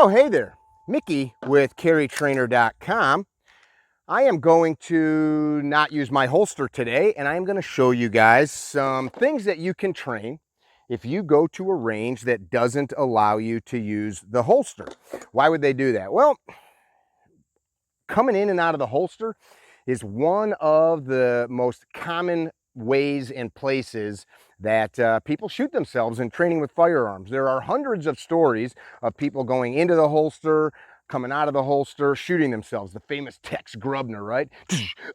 Oh, hey there, Mickey with CarryTrainer.com. I am going to not use my holster today, and I'm going to show you guys some things that you can train if you go to a range that doesn't allow you to use the holster. Why would they do that? Well, coming in and out of the holster is one of the most common ways and places that people shoot themselves in training with firearms. There are hundreds of stories of people going into the holster, coming out of the holster, shooting themselves. The famous Tex Grubner, right?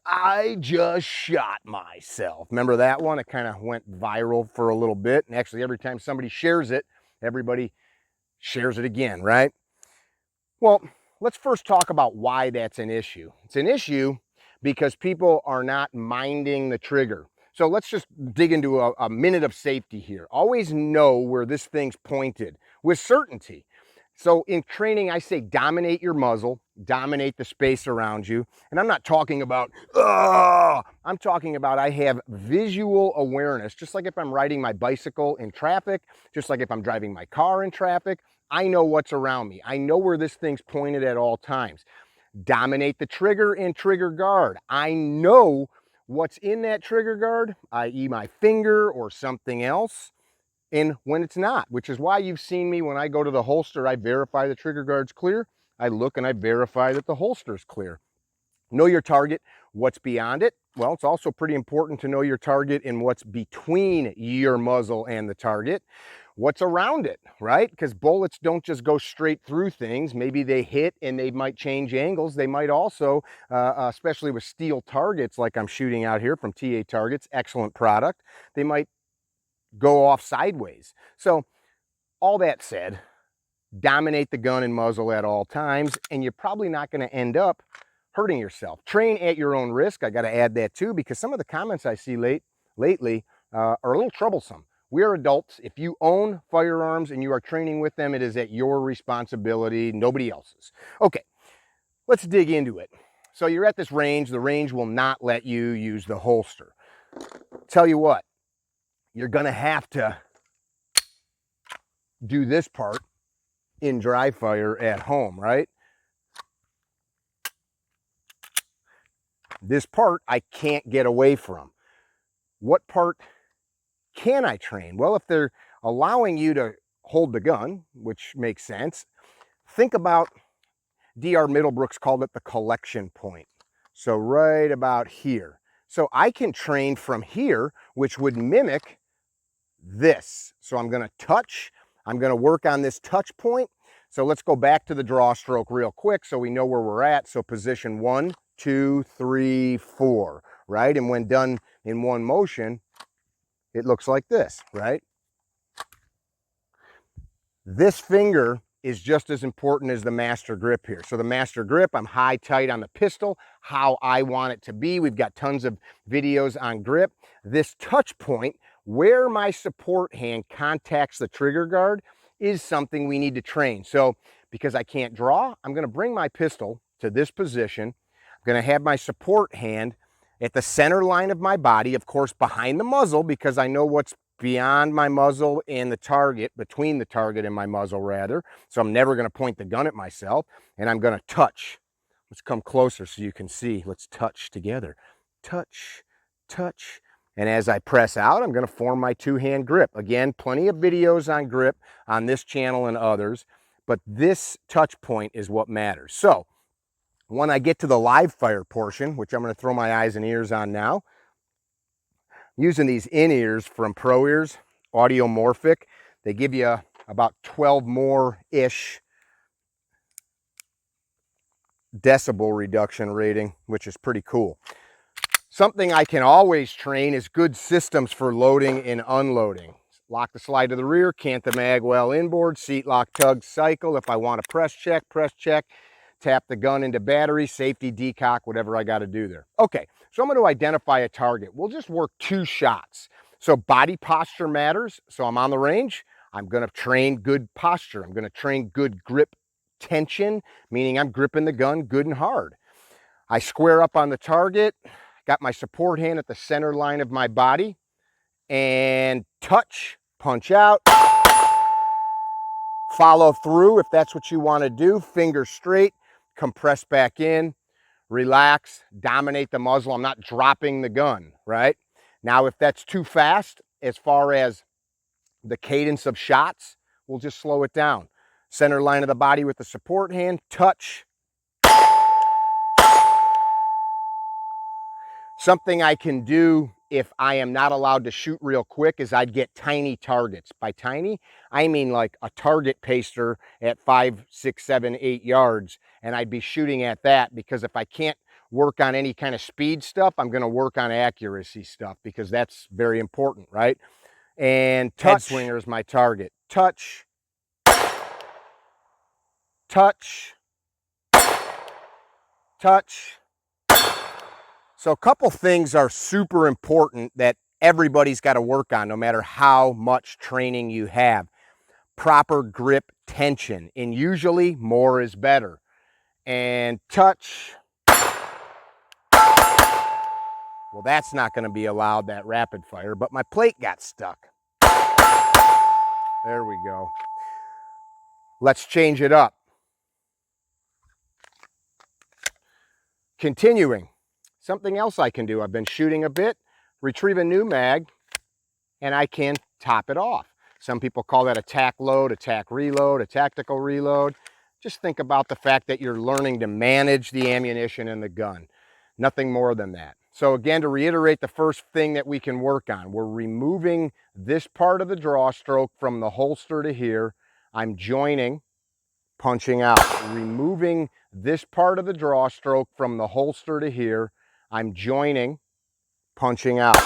I just shot myself. Remember that one? It kind of went viral for a little bit. And actually, every time somebody shares it, everybody shares it again, right? Well, let's first talk about why that's an issue. It's an issue because people are not minding the trigger. So let's just dig into a minute of safety here. Always know where this thing's pointed with certainty. So in training, I say dominate your muzzle, dominate the space around you. And I'm not talking about, I'm talking about I have visual awareness, just like if I'm riding my bicycle in traffic, just like if I'm driving my car in traffic. I know what's around me. I know where this thing's pointed at all times. Dominate the trigger and trigger guard. I know what's in that trigger guard, i.e. my finger or something else, and when it's not, which is why you've seen me when I go to the holster, I verify the trigger guard's clear. I look and I verify that the holster's clear. Know your target. What's beyond it? Well, it's also pretty important to know your target and what's between your muzzle and the target. What's around it, right? Because bullets don't just go straight through things. Maybe they hit and they might change angles. They might also, especially with steel targets like I'm shooting out here from TA Targets, excellent product, they might go off sideways. So all that said, dominate the gun and muzzle at all times, and you're probably not going to end up hurting yourself. Train at your own risk. I got to add that too, because some of the comments I see lately are a little troublesome. We are adults. If you own firearms and you are training with them, it is at your responsibility, nobody else's. Okay, let's dig into it. So you're at this range. The range will not let you use the holster. Tell you what, you're going to have to do this part in dry fire at home, right? This part I can't get away from. What part can I train? Well, if they're allowing you to hold the gun, which makes sense, think about, D.R. Middlebrooks called it the collection point. So right about here. So I can train from here, which would mimic this. So I'm going to touch. I'm going to work on this touch point. So let's go back to the draw stroke real quick so we know where we're at. So position 1, 2, 3, 4, right? And when done in one motion, it looks like this, right? This finger is just as important as the master grip here. So the master grip, I'm high, tight on the pistol, how I want it to be. We've got tons of videos on grip. This touch point, where my support hand contacts the trigger guard, is something we need to train. So because I can't draw, I'm going to bring my pistol to this position. I'm going to have my support hand at the center line of my body, of course, behind the muzzle, because I know what's beyond my muzzle and the target, between the target and my muzzle rather. So I'm never going to point the gun at myself, and I'm going to touch. Let's come closer so you can see. Let's touch together. Touch, touch. And as I press out, I'm going to form my two-hand grip. Again, plenty of videos on grip on this channel and others, but this touch point is what matters. So when I get to the live fire portion, which I'm going to throw my eyes and ears on now, using these in-ears from Pro Ears, Audiomorphic. They give you about 12 more-ish decibel reduction rating, which is pretty cool. Something I can always train is good systems for loading and unloading. Lock the slide to the rear, cant the mag well inboard, seat lock, tug, cycle. If I want to press check, tap the gun into battery, safety, decock, whatever I got to do there. Okay, so I'm going to identify a target. We'll just work 2 shots. So body posture matters. So I'm on the range. I'm going to train good posture. I'm going to train good grip tension, meaning I'm gripping the gun good and hard. I square up on the target, got my support hand at the center line of my body, and touch, punch out, Follow through if that's what you want to do. Fingers straight, compress back in, relax, dominate the muzzle. I'm not dropping the gun, right? Now, if that's too fast, as far as the cadence of shots, we'll just slow it down. Center line of the body with the support hand, touch. Something I can do if I am not allowed to shoot real quick is I'd get tiny targets. By tiny, I mean like a target paster at 5, 6, 7, 8 yards, and I'd be shooting at that, because if I can't work on any kind of speed stuff, I'm going to work on accuracy stuff, because that's very important, right? And touch. Head swinger is my target. Touch, touch, touch. So a couple things are super important that everybody's got to work on, no matter how much training you have. Proper grip tension, and usually more is better. And touch. Well, that's not going to be allowed, that rapid fire, but my plate got stuck. There we go. Let's change it up. Continuing. Something else I can do. I've been shooting a bit, retrieve a new mag, and I can top it off. Some people call that a tack load, a tack reload, a tactical reload. Just think about the fact that you're learning to manage the ammunition in the gun. Nothing more than that. So again, to reiterate, the first thing that we can work on, we're removing this part of the draw stroke from the holster to here. I'm joining, punching out. Removing this part of the draw stroke from the holster to here. I'm joining, punching out.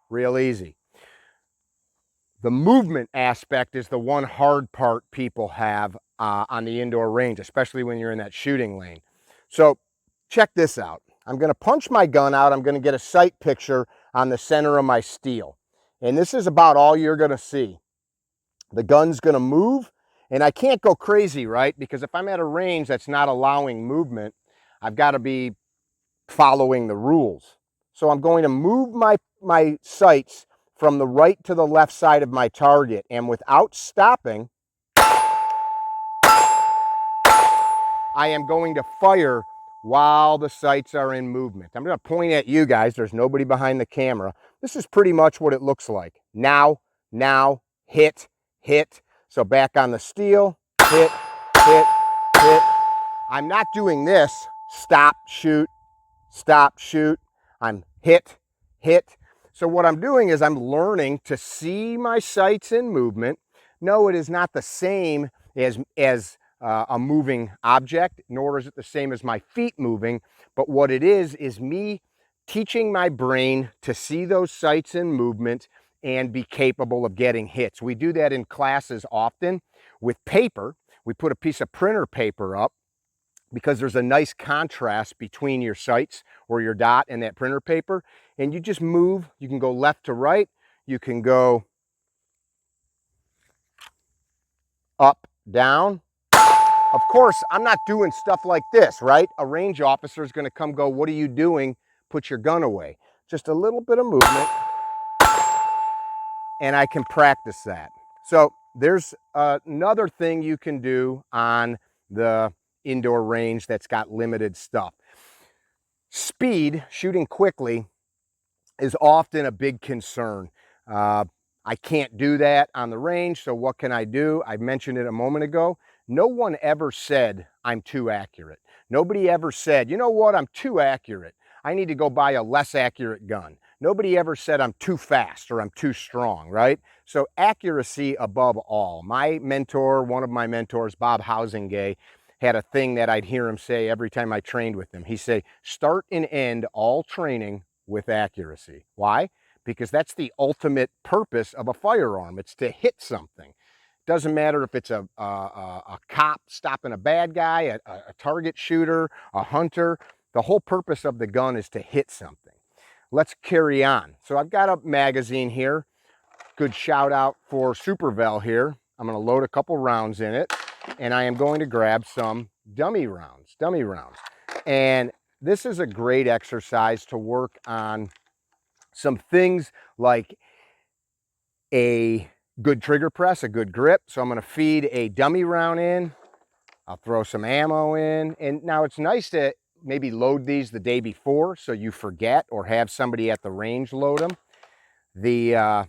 Real easy. The movement aspect is the one hard part people have on the indoor range, especially when you're in that shooting lane. So check this out. I'm going to punch my gun out. I'm going to get a sight picture on the center of my steel. And this is about all you're going to see. The gun's going to move, and I can't go crazy, right? Because if I'm at a range that's not allowing movement, I've got to be following the rules. So I'm going to move my sights from the right to the left side of my target, and without stopping, I am going to fire while the sights are in movement. I'm going to point at you guys. There's nobody behind the camera. This is pretty much what it looks like. Now, hit, hit. So back on the steel, hit, hit, hit. I'm not doing this, stop, shoot, stop, shoot. I'm hit, hit. So what I'm doing is I'm learning to see my sights in movement. No, it is not the same as a moving object, nor is it the same as my feet moving. But what it is me teaching my brain to see those sights in movement and be capable of getting hits. We do that in classes often with paper. We put a piece of printer paper up, because there's a nice contrast between your sights or your dot and that printer paper. And you just move. You can go left to right. You can go up, down. Of course, I'm not doing stuff like this, right? A range officer is going to come go, what are you doing? Put your gun away. Just a little bit of movement, and I can practice that. So there's another thing you can do on the indoor range that's got limited stuff. Speed, shooting quickly, is often a big concern. I can't do that on the range, so what can I do? I mentioned it a moment ago. No one ever said I'm too accurate. Nobody ever said, you know what, I'm too accurate. I need to go buy a less accurate gun. Nobody ever said I'm too fast or I'm too strong, right? So accuracy above all. My mentor, one of my mentors, Bob Housingay, had a thing that I'd hear him say every time I trained with him. He'd say, start and end all training with accuracy. Why? Because that's the ultimate purpose of a firearm. It's to hit something. Doesn't matter if it's a cop stopping a bad guy, a target shooter, a hunter. The whole purpose of the gun is to hit something. Let's carry on. So I've got a magazine here. Good shout out for Supervel here. I'm going to load a couple rounds in it, and I am going to grab some dummy rounds. And this is a great exercise to work on some things like a good trigger press, a good grip. So I'm going to feed a dummy round in. I'll throw some ammo in. And now it's nice to maybe load these the day before so you forget, or have somebody at the range load them. The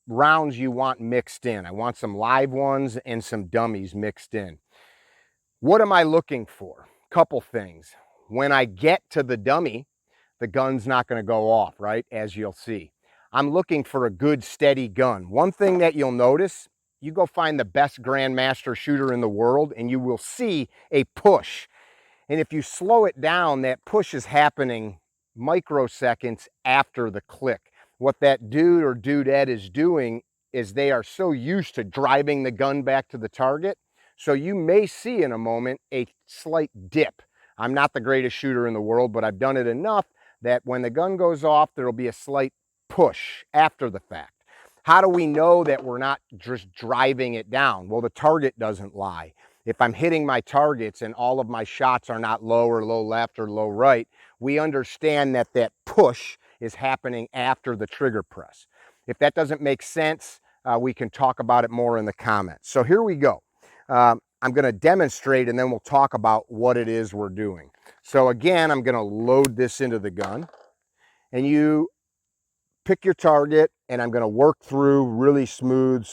rounds you want mixed in. I want some live ones and some dummies mixed in. What am I looking for? Couple things. When I get to the dummy, the gun's not going to go off, right? As you'll see. I'm looking for a good steady gun. One thing that you'll notice, you go find the best grandmaster shooter in the world and you will see a push. And if you slow it down, that push is happening microseconds after the click. What that dude or dudette is doing is they are so used to driving the gun back to the target. So you may see in a moment a slight dip. I'm not the greatest shooter in the world, but I've done it enough that when the gun goes off, there'll be a slight push after the fact. How do we know that we're not just driving it down? Well, the target doesn't lie. If I'm hitting my targets and all of my shots are not low or low left or low right, we understand that that push is happening after the trigger press. If that doesn't make sense, we can talk about it more in the comments. So here we go. I'm going to demonstrate and then we'll talk about what it is we're doing. So again, I'm going to load this into the gun and you pick your target and I'm going to work through really smooth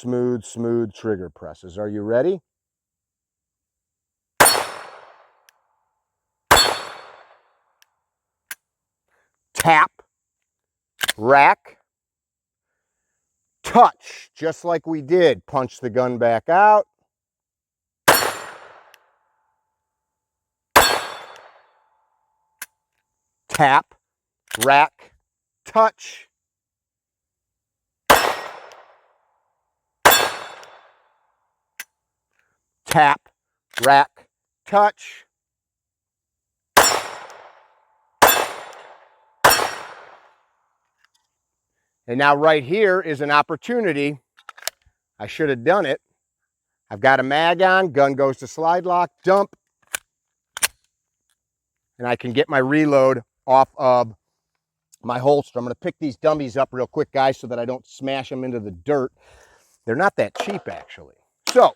trigger presses. Are you ready? Tap, rack, touch, just like we did. Punch the gun back out. Tap, rack, touch. Tap, rack, touch. And now right here is an opportunity. I should have done it. I've got a mag on, gun goes to slide lock, dump, and I can get my reload off of my holster. I'm going to pick these dummies up real quick, guys, so that I don't smash them into the dirt. They're not that cheap, actually. So,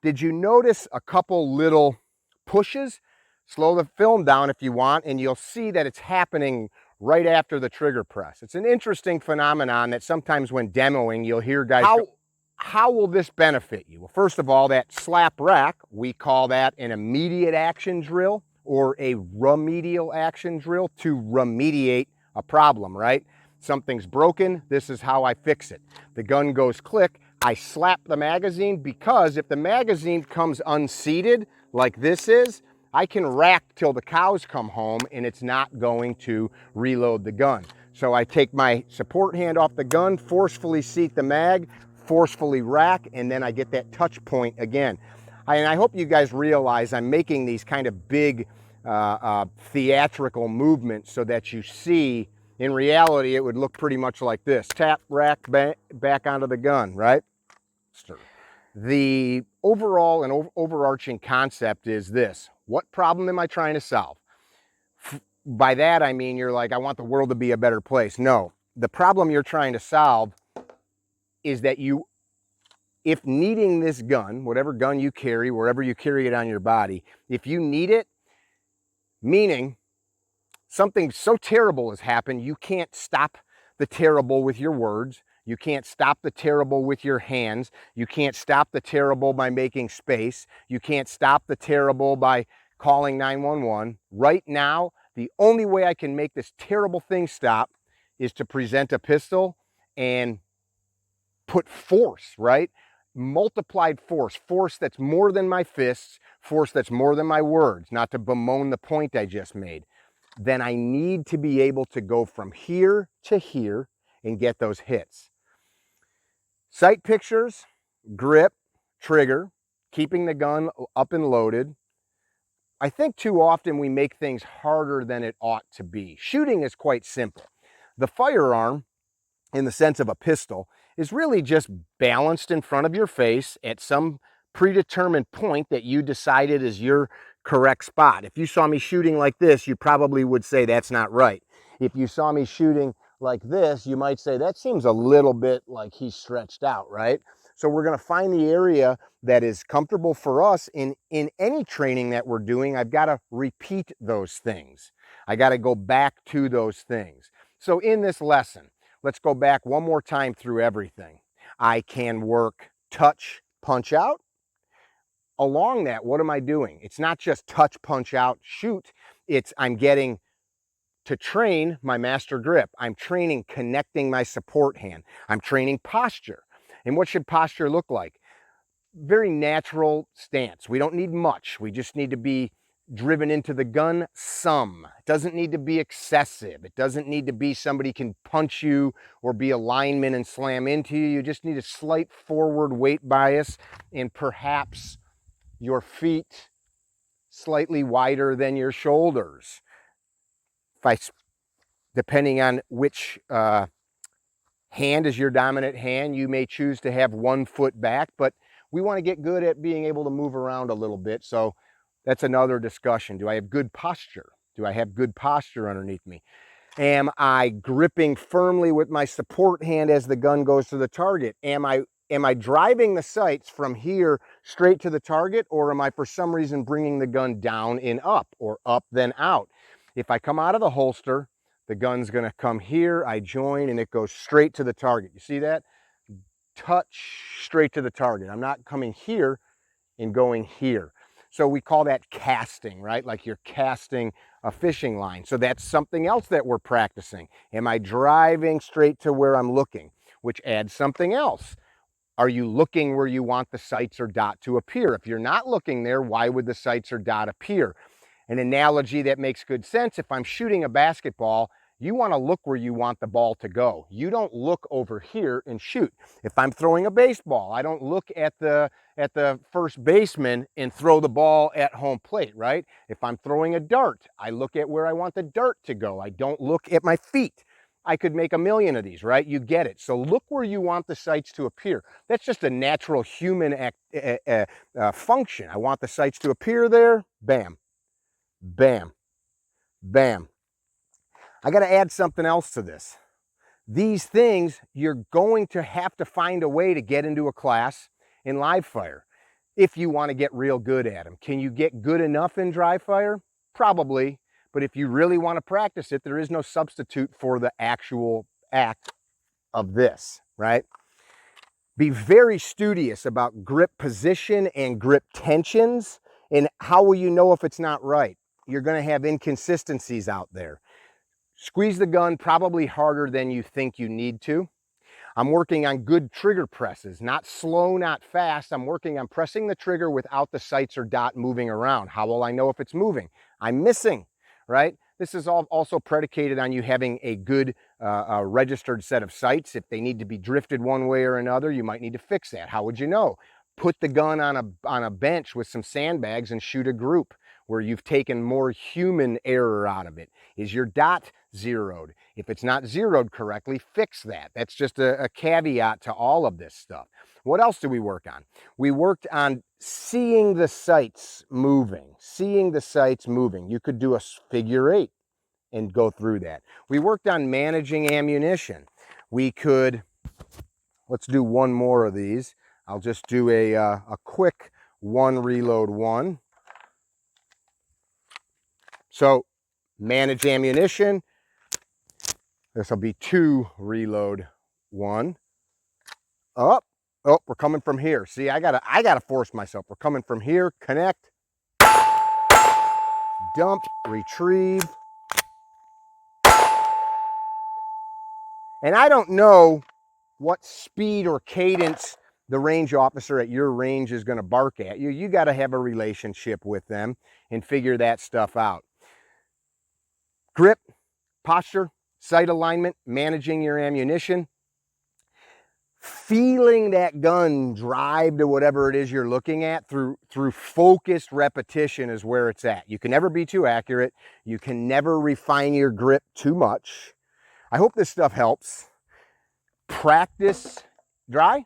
did you notice a couple little pushes? Slow the film down if you want, and you'll see that it's happening right after the trigger press. It's an interesting phenomenon that sometimes when demoing, you'll hear guys go, how will this benefit you? Well, first of all, that slap rack, we call that an immediate action drill or a remedial action drill to remediate a problem, right? Something's broken, this is how I fix it. The gun goes click, I slap the magazine, because if the magazine comes unseated like this is, I can rack till the cows come home and it's not going to reload the gun. So I take my support hand off the gun, forcefully seat the mag, forcefully rack, and then I get that touch point again. And I hope you guys realize I'm making these kind of big theatrical movements so that you see, in reality, it would look pretty much like this. Tap, rack, back onto the gun, right? The overall and overarching concept is this. What problem am I trying to solve? By that, I mean, you're like, I want the world to be a better place. No, the problem you're trying to solve is that you, if needing this gun, whatever gun you carry, wherever you carry it on your body, if you need it, meaning something so terrible has happened, you can't stop the terrible with your words, you can't stop the terrible with your hands, you can't stop the terrible by making space, you can't stop the terrible by calling 911. Right now, the only way I can make this terrible thing stop is to present a pistol and put force, right? Multiplied force that's more than my fists, force that's more than my words, not to bemoan the point I just made. Then I need to be able to go from here to here and get those hits. Sight pictures, grip, trigger, keeping the gun up and loaded. I think too often we make things harder than it ought to be. Shooting is quite simple. The firearm, in the sense of a pistol, is really just balanced in front of your face at some predetermined point that you decided is your correct spot. If you saw me shooting like this, you probably would say that's not right. If you saw me shooting like this, you might say, that seems a little bit like he's stretched out, right? So we're gonna find the area that is comfortable for us. In any training that we're doing, I've gotta repeat those things. I gotta go back to those things. So in this lesson, let's go back one more time through everything. I can work touch, punch out. Along that, what am I doing? It's not just touch, punch out, shoot. It's I'm getting to train my master grip. I'm training connecting my support hand. I'm training posture. And what should posture look like? Very natural stance. We don't need much. We just need to be driven into the gun some. It doesn't need to be excessive. It doesn't need to be somebody can punch you or be a lineman and slam into you. You just need a slight forward weight bias and perhaps your feet slightly wider than your shoulders. Depending on which hand is your dominant hand, you may choose to have 1 foot back, but we want to get good at being able to move around a little bit. So that's another discussion. Do I have good posture? Do I have good posture underneath me? Am I gripping firmly with my support hand as the gun goes to the target? Am I driving the sights from here straight to the target, or am I for some reason bringing the gun down and up, or up then out? If I come out of the holster, the gun's gonna come here, I join, and it goes straight to the target. You see that? Touch, straight to the target. I'm not coming here and going here. So we call that casting, right? Like you're casting a fishing line. So that's something else that we're practicing. Am I driving straight to where I'm looking? Which adds something else. Are you looking where you want the sights or dot to appear? If you're not looking there, why would the sights or dot appear? An analogy that makes good sense: if I'm shooting a basketball, you want to look where you want the ball to go. You don't look over here and shoot. If I'm throwing a baseball, I don't look at the first baseman and throw the ball at home plate, right? If I'm throwing a dart, I look at where I want the dart to go. I don't look at my feet. I could make a million of these, right? You get it. So look where you want the sights to appear. That's just a natural human function. I want the sights to appear there. Bam, bam, bam. I got to add something else to this. These things, you're going to have to find a way to get into a class in live fire if you want to get real good at them. Can you get good enough in dry fire? Probably. But if you really want to practice it, there is no substitute for the actual act of this, right? Be very studious about grip position and grip tensions. And how will you know if it's not right? You're going to have inconsistencies out there. Squeeze the gun probably harder than you think you need to. I'm working on good trigger presses, not slow, not fast. I'm working on pressing the trigger without the sights or dot moving around. How will I know if it's moving? I'm missing, right? This is also predicated on you having a good registered set of sights. If they need to be drifted one way or another, you might need to fix that. How would you know? Put the gun on a bench with some sandbags and shoot a group where you've taken more human error out of it. Is your dot zeroed? If it's not zeroed correctly, fix that. That's just a caveat to all of this stuff. What else do we work on? We worked on seeing the sights moving, seeing the sights moving. You could do a figure 8 and go through that. We worked on managing ammunition. We could, let's do one more of these. I'll just do a quick one reload one. So manage ammunition. This will be 2 reload 1. Up. Oh, we're coming from here. See, I gotta force myself. We're coming from here. Connect. Dump. Retrieve. And I don't know what speed or cadence the range officer at your range is going to bark at you. You got to have a relationship with them and figure that stuff out. Grip, posture, sight alignment, managing your ammunition, feeling that gun drive to whatever it is you're looking at through focused repetition is where it's at. You can never be too accurate. You can never refine your grip too much. I hope this stuff helps. Practice dry,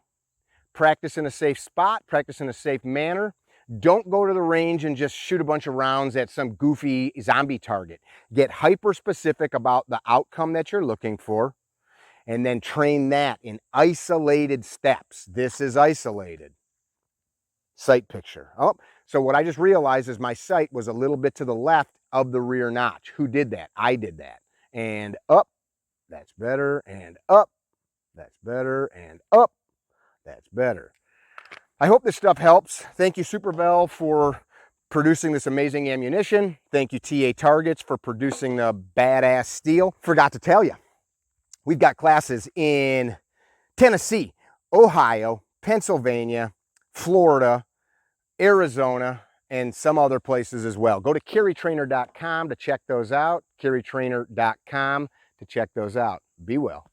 practice in a safe spot, practice in a safe manner. Don't go to the range and just shoot a bunch of rounds at some goofy zombie target. Get hyper specific about the outcome that you're looking for. and then train that in isolated steps. This is isolated. Sight picture. Oh, so what I just realized is my sight was a little bit to the left of the rear notch. Who did that? I did that. And up, that's better, and up, that's better, and up, that's better. I hope this stuff helps. Thank you, Superbell, for producing this amazing ammunition. Thank you, TA Targets, for producing the badass steel. Forgot to tell you, we've got classes in Tennessee, Ohio, Pennsylvania, Florida, Arizona, and some other places as well. Go to CarryTrainer.com to check those out. CarryTrainer.com to check those out. Be well.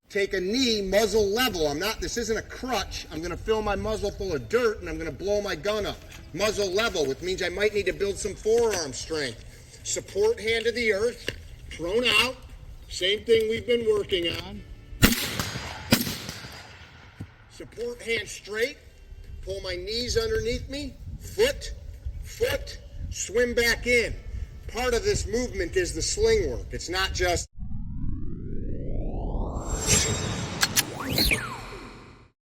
Take a knee, muzzle level. This isn't a crutch. I'm gonna fill my muzzle full of dirt and I'm gonna blow my gun up. Muzzle level, which means I might need to build some forearm strength. Support hand to the earth, prone out. Same thing we've been working on. Support hand straight, pull my knees underneath me, foot, swim back in. Part of this movement is the sling work. It's not just